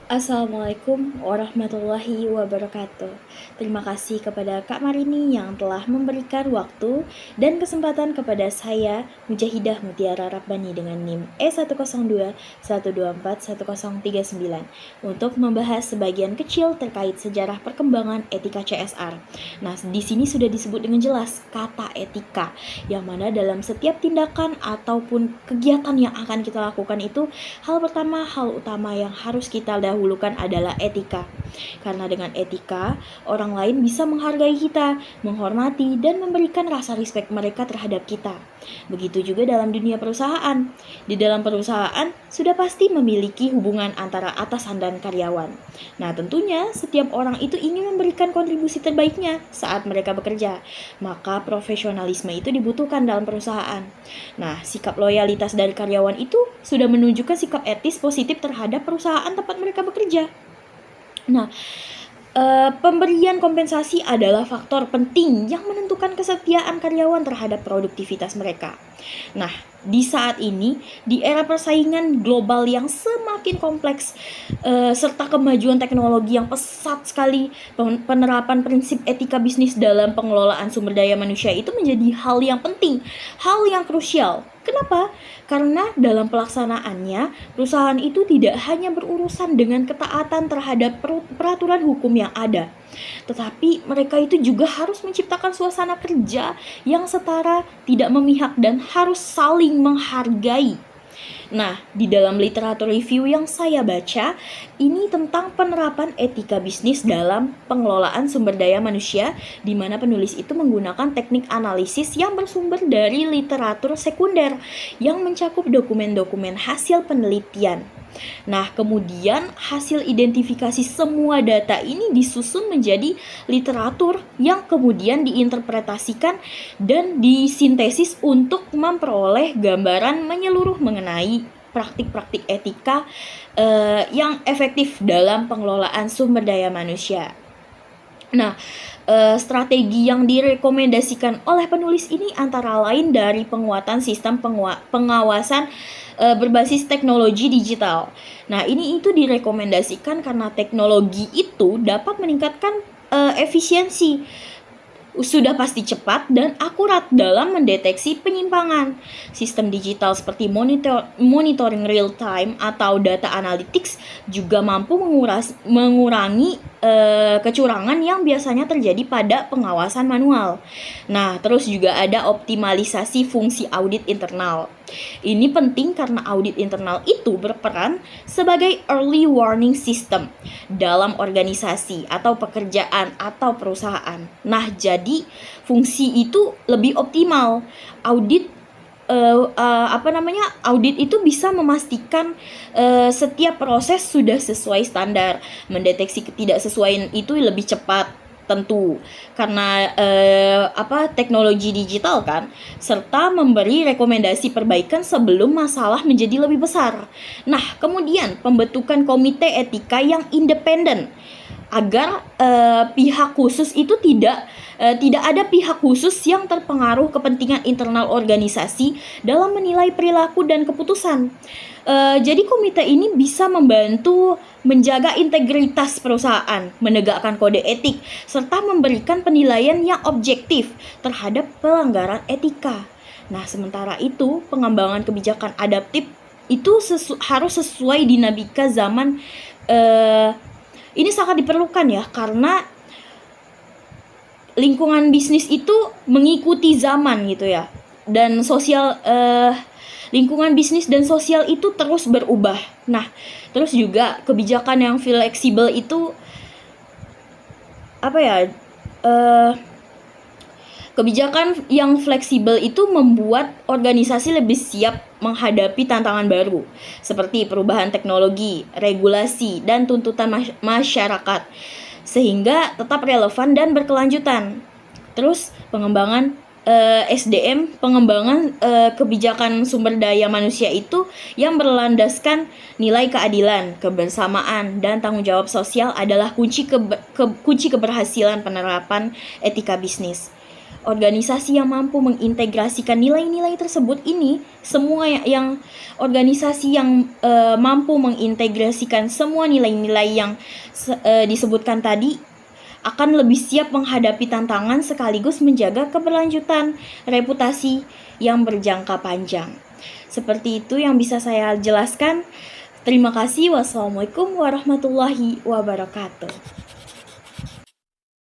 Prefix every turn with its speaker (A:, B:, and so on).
A: Assalamualaikum warahmatullahi wabarakatuh. Terima kasih kepada Kak Marini yang telah memberikan waktu dan kesempatan kepada saya, Mujahidah Mutiara Rabbani dengan NIM E1021241041039 untuk membahas sebagian kecil terkait sejarah perkembangan etika CSR. Nah, di sini sudah disebut dengan jelas kata etika, yang mana dalam setiap tindakan ataupun kegiatan yang akan kita lakukan itu hal utama yang harus kita dahulukan adalah etika. Karena dengan etika, orang lain bisa menghargai kita, menghormati, dan memberikan rasa respect mereka terhadap kita. Begitu juga dalam dunia perusahaan. Di dalam perusahaan, sudah pasti memiliki hubungan antara atasan dan karyawan. Nah, tentunya setiap orang itu ingin memberikan kontribusi terbaiknya saat mereka bekerja. Maka profesionalisme itu dibutuhkan dalam perusahaan. Nah, sikap loyalitas dari karyawan itu sudah menunjukkan sikap etis positif terhadap perusahaan tempat mereka bekerja. Nah, pemberian kompensasi adalah faktor penting yang menentukan kesetiaan karyawan terhadap produktivitas mereka. Nah, di saat ini, di era persaingan global yang semakin kompleks, serta kemajuan teknologi yang pesat sekali, penerapan prinsip etika bisnis dalam pengelolaan sumber daya manusia itu menjadi hal yang penting, hal yang krusial. Kenapa? Karena dalam pelaksanaannya, perusahaan itu tidak hanya berurusan dengan ketaatan terhadap peraturan hukum yang ada, tetapi mereka itu juga harus menciptakan suasana kerja yang setara, tidak memihak, dan harus saling menghargai. Nah, di dalam literatur review yang saya baca, ini tentang penerapan etika bisnis dalam pengelolaan sumber daya manusia, di mana penulis itu menggunakan teknik analisis yang bersumber dari literatur sekunder yang mencakup dokumen-dokumen hasil penelitian. Nah, kemudian hasil identifikasi semua data ini disusun menjadi literatur yang kemudian diinterpretasikan dan disintesis untuk memperoleh gambaran menyeluruh mengenai praktik-praktik etika yang efektif dalam pengelolaan sumber daya manusia. Nah, strategi yang direkomendasikan oleh penulis ini antara lain dari penguatan sistem pengawasan berbasis teknologi digital. Nah, ini itu direkomendasikan karena teknologi itu dapat meningkatkan efisiensi, sudah pasti cepat dan akurat dalam mendeteksi penyimpangan. Sistem digital seperti monitoring real time atau data analytics juga mampu mengurangi kecurangan yang biasanya terjadi pada pengawasan manual. Nah, terus juga ada optimalisasi fungsi audit internal. Ini penting karena audit internal itu berperan sebagai early warning system dalam organisasi atau pekerjaan atau perusahaan. Nah, jadi fungsi itu lebih optimal. Audit itu bisa memastikan setiap proses sudah sesuai standar. Mendeteksi ketidaksesuaian itu lebih cepat, tentu karena teknologi digital kan, serta memberi rekomendasi perbaikan sebelum masalah menjadi lebih besar. Nah, kemudian pembentukan komite etika yang independen agar pihak khusus itu tidak ada pihak khusus yang terpengaruh kepentingan internal organisasi dalam menilai perilaku dan keputusan. Jadi komite ini bisa membantu menjaga integritas perusahaan, menegakkan kode etik, serta memberikan penilaian yang objektif terhadap pelanggaran etika. Nah, sementara itu pengembangan kebijakan adaptif itu harus sesuai dinamika zaman. Ini sangat diperlukan ya, karena lingkungan bisnis itu mengikuti zaman gitu ya, dan lingkungan bisnis dan sosial itu terus berubah. Nah, terus juga kebijakan yang fleksibel itu kebijakan yang fleksibel itu membuat organisasi lebih siap menghadapi tantangan baru seperti perubahan teknologi, regulasi, dan tuntutan masyarakat, sehingga tetap relevan dan berkelanjutan. Terus pengembangan SDM, pengembangan kebijakan sumber daya manusia itu yang berlandaskan nilai keadilan, kebersamaan, dan tanggung jawab sosial adalah kunci keberhasilan penerapan etika bisnis. Organisasi yang mampu mengintegrasikan nilai-nilai tersebut ini, semua yang organisasi yang mampu mengintegrasikan semua nilai-nilai yang disebutkan tadi akan lebih siap menghadapi tantangan sekaligus menjaga keberlanjutan reputasi yang berjangka panjang. Seperti itu yang bisa saya jelaskan. Terima kasih. Wassalamualaikum warahmatullahi wabarakatuh.